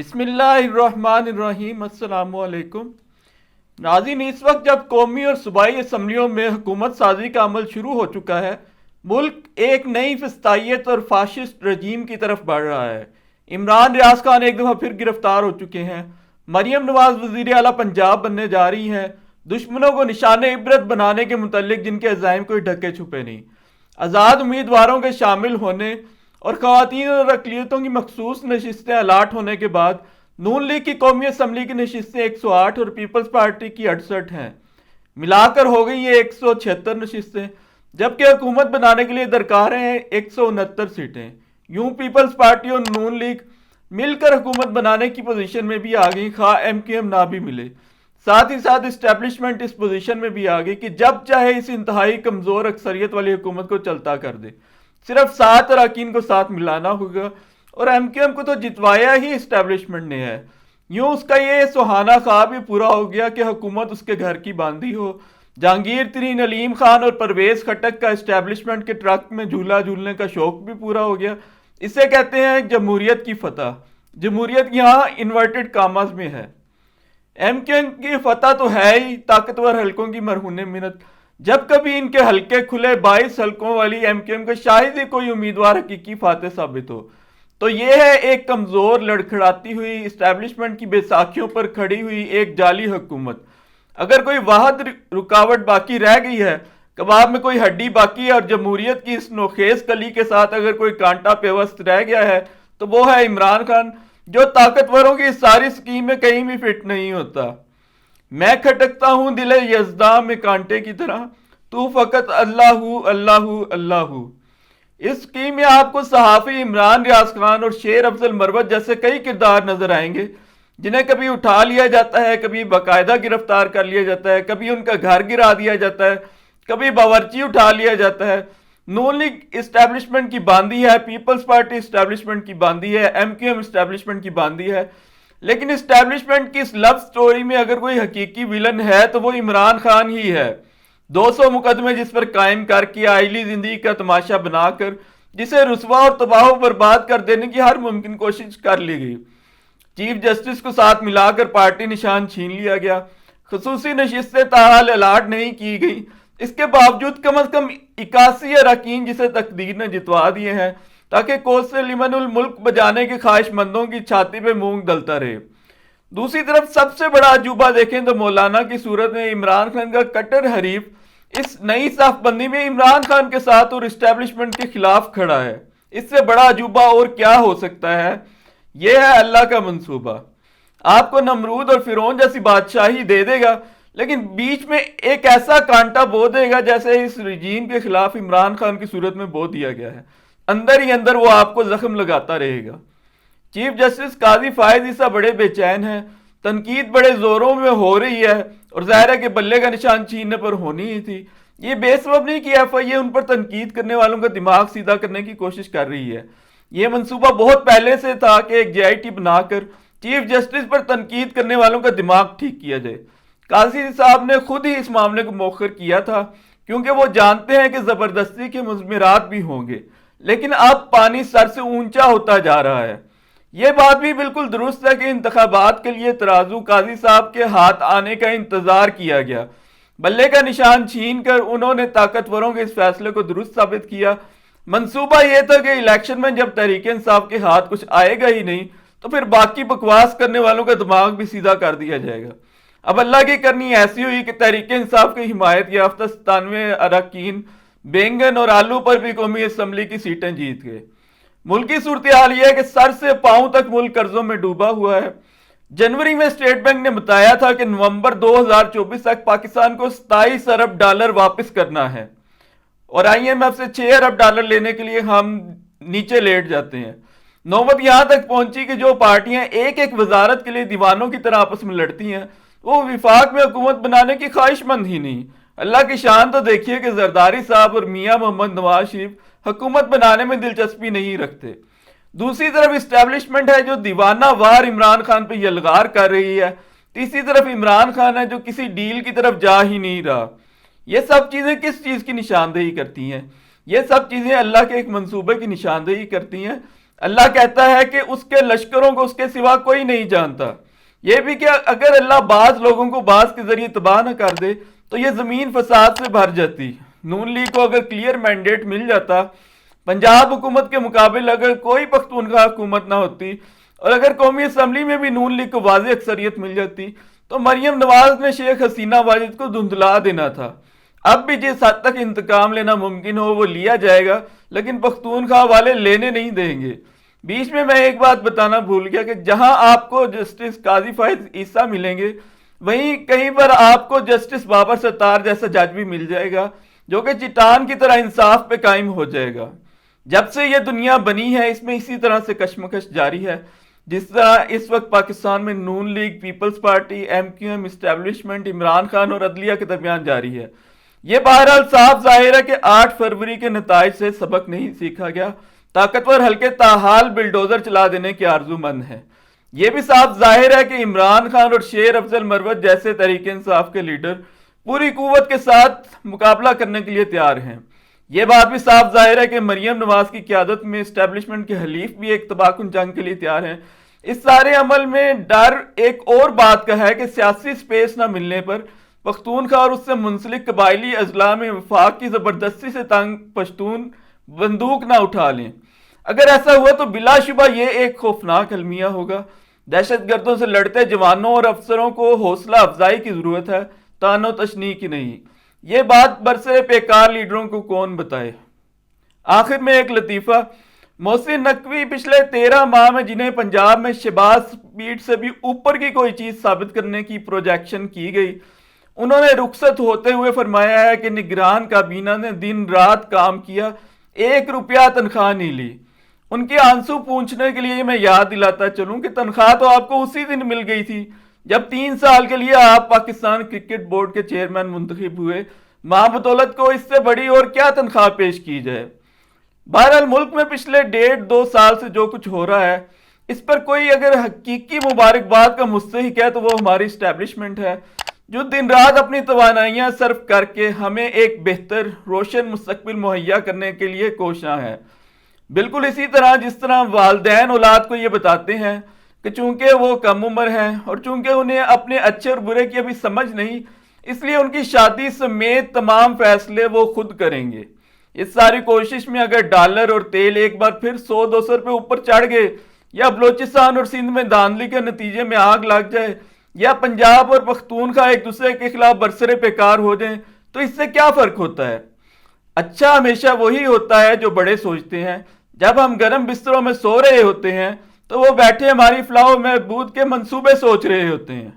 بسم اللہ الرحمن الرحیم۔ السلام علیکم ناظرین، اس وقت جب قومی اور صوبائی اسمبلیوں میں حکومت سازی کا عمل شروع ہو چکا ہے، ملک ایک نئی فسطائیت اور فاشسٹ رجیم کی طرف بڑھ رہا ہے۔ عمران ریاض خان ایک دفعہ پھر گرفتار ہو چکے ہیں، مریم نواز وزیر اعلیٰ پنجاب بننے جا رہی ہیں، دشمنوں کو نشان عبرت بنانے کے متعلق جن کے عزائم کوئی ڈھکے چھپے نہیں، آزاد امیدواروں کے شامل ہونے اور خواتین اور اقلیتوں کی مخصوص نشستیں الاٹ ہونے کے بعد نون لیگ کی قومی اسمبلی کی نشستیں 108 اور پیپلز پارٹی کی 68 ہیں، ملا کر ہو گئی یہ 176 نشستیں، جبکہ حکومت بنانے کے لیے درکار ہیں 169 سیٹیں۔ یوں پیپلز پارٹی اور نون لیگ مل کر حکومت بنانے کی پوزیشن میں بھی آ گئی، خواہ ایم کیو ایم نہ بھی ملے۔ ساتھ ہی ساتھ اسٹیبلشمنٹ اس پوزیشن میں بھی آ گئی کہ جب چاہے اس انتہائی کمزور اکثریت والی حکومت کو چلتا کر دے، صرف 7 اراکین کو ساتھ ملانا ہوگا، اور ایم کیو ایم کو تو جتوایا ہی اسٹیبلشمنٹ نے ہے۔ یوں اس کا یہ سہانا خواب بھی پورا ہو گیا کہ حکومت اس کے گھر کی باندھی ہو۔ جہانگیر ترین، علیم خان اور پرویز خٹک کا اسٹیبلشمنٹ کے ٹرک میں جھولا جھولنے کا شوق بھی پورا ہو گیا۔ اسے کہتے ہیں جمہوریت کی فتح۔ جمہوریت یہاں انورٹڈ کاماز میں ہے۔ ایم کیو ایم کی فتح تو ہے ہی طاقتور حلقوں کی مرہون منت۔ جب کبھی ان کے حلقے کھلے 22 حلقوں والی ایم کیو ایم کا شاید ہی کوئی امیدوار حقیقی فاتح ثابت ہو، تو یہ ہے ایک کمزور لڑکھڑاتی ہوئی اسٹیبلشمنٹ کی بیساکھیوں پر کھڑی ہوئی ایک جعلی حکومت۔ اگر کوئی واحد رکاوٹ باقی رہ گئی ہے، کباب میں کوئی ہڈی باقی ہے، اور جمہوریت کی اس نوخیز کلی کے ساتھ اگر کوئی کانٹا پیوست رہ گیا ہے تو وہ ہے عمران خان، جو طاقتوروں کی ساری سکیم میں کہیں بھی فٹ نہیں ہوتا۔ میں کھٹکتا ہوں دل یزداں میں کانٹے کی طرح، تو فقط اللہ اللہ اللہ۔ اس سکیم میں آپ کو صحافی عمران ریاض خان اور شیر افضل مروت جیسے کئی کردار نظر آئیں گے، جنہیں کبھی اٹھا لیا جاتا ہے، کبھی باقاعدہ گرفتار کر لیا جاتا ہے، کبھی ان کا گھر گرا دیا جاتا ہے، کبھی باورچی اٹھا لیا جاتا ہے۔ نون لیگ اسٹیبلشمنٹ کی باندھی ہے، پیپلز پارٹی اسٹیبلشمنٹ کی باندھی ہے، ایم کیو ایم اسٹیبلشمنٹ کی باندھی ہے، لیکن اسٹیبلشمنٹ کی اس لو سٹوری میں اگر کوئی حقیقی ویلن ہے تو وہ عمران خان ہی ہے۔ 200 مقدمے جس پر قائم کر کے آئلی زندگی کا تماشا بنا کر جسے رسوا اور تباہ و برباد کر دینے کی ہر ممکن کوشش کر لی گئی۔ چیف جسٹس کو ساتھ ملا کر پارٹی نشان چھین لیا گیا، خصوصی نشستیں تاحال الاٹ نہیں کی گئی، اس کے باوجود کم از کم 81 اراکین جسے تقدیر نے جتوا دیے ہیں تاکہ کوس سے لمن الملک بجانے کے خواہش مندوں کی چھاتی پہ مونگ ڈلتا رہے۔ دوسری طرف سب سے بڑا عجوبہ دیکھیں تو مولانا کی صورت میں عمران خان کا کٹر حریف اس نئی صف بندی میں عمران خان کے ساتھ اور اسٹیبلشمنٹ کے خلاف کھڑا ہے۔ اس سے بڑا عجوبہ اور کیا ہو سکتا ہے؟ یہ ہے اللہ کا منصوبہ۔ آپ کو نمرود اور فرعون جیسی بادشاہی دے دے گا، لیکن بیچ میں ایک ایسا کانٹا بو دے گا جیسے اس رجیم کے خلاف عمران خان کی صورت میں بو دیا گیا ہے۔ اندر ہی اندر وہ آپ کو زخم لگاتا رہے گا۔ چیف جسٹس قاضی فائز عیسیٰ بڑے بے چین ہیں، تنقید بڑے زوروں میں ہو رہی ہے، اور ظاہر ہے کہ بلے کا نشان چھیننے پر ہونی ہی تھی۔ یہ بے سبب نہیں کہ ایف آئی اے ان پر تنقید کرنے والوں کا دماغ سیدھا کرنے کی کوشش کر رہی ہے۔ یہ منصوبہ بہت پہلے سے تھا کہ ایک جے آئی ٹی بنا کر چیف جسٹس پر تنقید کرنے والوں کا دماغ ٹھیک کیا جائے۔ قاضی صاحب نے خود ہی اس معاملے کو مؤخر کیا تھا، کیونکہ وہ جانتے ہیں کہ زبردستی کے مضمرات بھی ہوں گے، لیکن اب پانی سر سے اونچا ہوتا جا رہا ہے۔ یہ بات بھی بالکل درست ہے کہ انتخابات کے لیے ترازو قاضی صاحب کے ہاتھ آنے کا انتظار کیا گیا۔ بلے کا نشان چھین کر انہوں نے طاقتوروں کے اس فیصلے کو درست ثابت کیا۔ منصوبہ یہ تھا کہ الیکشن میں جب تحریک انصاف کے ہاتھ کچھ آئے گا ہی نہیں تو پھر باقی بکواس کرنے والوں کا دماغ بھی سیدھا کر دیا جائے گا۔ اب اللہ کی کرنی ایسی ہوئی کہ تحریک انصاف کی حمایت یافتہ 97 اراکین بینگن اور آلو پر بھی قومی اسمبلی کی سیٹیں جیت گئے۔ ملکی صورتحال یہ ہے کہ سر سے پاؤں تک ملک قرضوں میں ڈوبا ہوا ہے۔ جنوری میں اسٹیٹ بینک نے بتایا تھا کہ نومبر 2024 تک پاکستان کو 27 ارب ڈالر واپس کرنا ہے، اور آئی ایم ایف سے 6 ارب ڈالر لینے کے لیے ہم نیچے لیٹ جاتے ہیں۔ نوبت یہاں تک پہنچی کہ جو پارٹیاں ایک ایک وزارت کے لیے دیوانوں کی طرح آپس میں لڑتی ہیں وہ وفاق میں حکومت بنانے کی خواہش مند ہی نہیں۔ اللہ کی شان تو دیکھیے کہ زرداری صاحب اور میاں محمد نواز شریف حکومت بنانے میں دلچسپی نہیں رکھتے۔ دوسری طرف اسٹیبلشمنٹ ہے جو دیوانہ وار عمران خان پہ یلغار کر رہی ہے، تیسری طرف عمران خان ہے جو کسی ڈیل کی طرف جا ہی نہیں رہا۔ یہ سب چیزیں کس چیز کی نشاندہی کرتی ہیں؟ یہ سب چیزیں اللہ کے ایک منصوبے کی نشاندہی کرتی ہیں اللہ کہتا ہے کہ اس کے لشکروں کو اس کے سوا کوئی نہیں جانتا۔ یہ بھی کہ اگر اللہ بعض لوگوں کو بعض کے ذریعے تباہ نہ کر دے تو یہ زمین فساد سے بھر جاتی۔ نون لیگ کو اگر کلیئر مینڈیٹ مل جاتا، پنجاب حکومت کے مقابل اگر کوئی پختونخوا حکومت نہ ہوتی، اور اگر قومی اسمبلی میں بھی نون لیگ کو واضح اکثریت مل جاتی، تو مریم نواز نے شیخ حسینہ واجد کو دھندلا دینا تھا۔ اب بھی جس حد تک انتقام لینا ممکن ہو وہ لیا جائے گا، لیکن پختونخوا والے لینے نہیں دیں گے۔ بیچ میں ایک بات بتانا بھول گیا کہ جہاں آپ کو جسٹس قاضی فائز عیسیٰ ملیں گے، وہیں کہیں پر آپ کو جسٹس بابر ستار جیسا جج بھی مل جائے گا، جو کہ چٹان کی طرح انصاف پہ قائم ہو جائے گا۔ جب سے یہ دنیا بنی ہے اس میں اسی طرح سے کشمکش جاری ہے، جس طرح اس وقت پاکستان میں Noon league, peoples party, M Q M establishment, Imran Khan اور عدلیہ کے درمیان جاری ہے۔ یہ بہرحال صاف ظاہر ہے کہ 8 فروری کے نتائج سے سبق نہیں سیکھا گیا۔ طاقتور حلقے تاحال بلڈوزر چلا دینے کے آرزو مند ہیں۔ یہ بھی صاف ظاہر ہے کہ عمران خان اور شیر افضل مروت جیسے تحریک انصاف کے لیڈر پوری قوت کے ساتھ مقابلہ کرنے کے لیے تیار ہیں۔ یہ بات بھی صاف ظاہر ہے کہ مریم نواز کی قیادت میں اسٹیبلشمنٹ کے حلیف بھی ایک تباہ کن جنگ کے لیے تیار ہیں۔ اس سارے عمل میں ڈر ایک اور بات کا ہے کہ سیاسی سپیس نہ ملنے پر پختونخوا اور اس سے منسلک قبائلی اضلاع میں وفاق کی زبردستی سے تنگ پشتون بندوق نہ اٹھا لیں۔ اگر ایسا ہوا تو بلا شبہ یہ ایک خوفناک المیہ ہوگا۔ دہشت گردوں سے لڑتے جوانوں اور افسروں کو حوصلہ افزائی کی ضرورت ہے، طعن و تشنیع کی نہیں۔ یہ بات برسر پیکار لیڈروں کو کون بتائے۔ آخر میں ایک لطیفہ، محسن نقوی پچھلے 13 ماہ میں جنہیں پنجاب میں شہباز سپیڈ سے بھی اوپر کی کوئی چیز ثابت کرنے کی پروجیکشن کی گئی، انہوں نے رخصت ہوتے ہوئے فرمایا ہے کہ نگران کابینہ نے دن رات کام کیا، 1 روپیہ تنخواہ نہیں لی۔ ان کے آنسو پونچھنے کے لیے میں یاد دلاتا چلوں کہ تنخواہ تو آپ کو اسی دن مل گئی تھی جب 3 سال کے لیے آپ پاکستان کرکٹ بورڈ کے چیئرمین منتخب ہوئے۔ ماں بدولت کو اس سے بڑی اور کیا تنخواہ پیش کی جائے۔ بہرحال ملک میں پچھلے 1.5-2 سال سے جو کچھ ہو رہا ہے، اس پر کوئی اگر حقیقی مبارکباد کا مستحق ہے تو وہ ہماری اسٹیبلشمنٹ ہے، جو دن رات اپنی توانائیاں صرف کر کے ہمیں ایک بہتر روشن مستقبل مہیا کرنے کے لیے کوشاں ہے۔ بالکل اسی طرح جس طرح والدین اولاد کو یہ بتاتے ہیں کہ چونکہ وہ کم عمر ہیں اور چونکہ انہیں اپنے اچھے اور برے کی ابھی سمجھ نہیں، اس لیے ان کی شادی سمیت تمام فیصلے وہ خود کریں گے۔ اس ساری کوشش میں اگر ڈالر اور تیل ایک بار پھر 100-200 روپے اوپر چڑھ گئے، یا بلوچستان اور سندھ میں دھاندلی کے نتیجے میں آگ لگ جائے، یا پنجاب اور پختونخوا ایک دوسرے کے خلاف برسر پیکار ہو جائیں، تو اس سے کیا فرق ہوتا ہے؟ اچھا ہمیشہ وہی ہوتا ہے جو بڑے سوچتے ہیں۔ جب ہم گرم بستروں میں سو رہے ہوتے ہیں تو وہ بیٹھے ہماری فلاح و بہبود کے منصوبے سوچ رہے ہوتے ہیں۔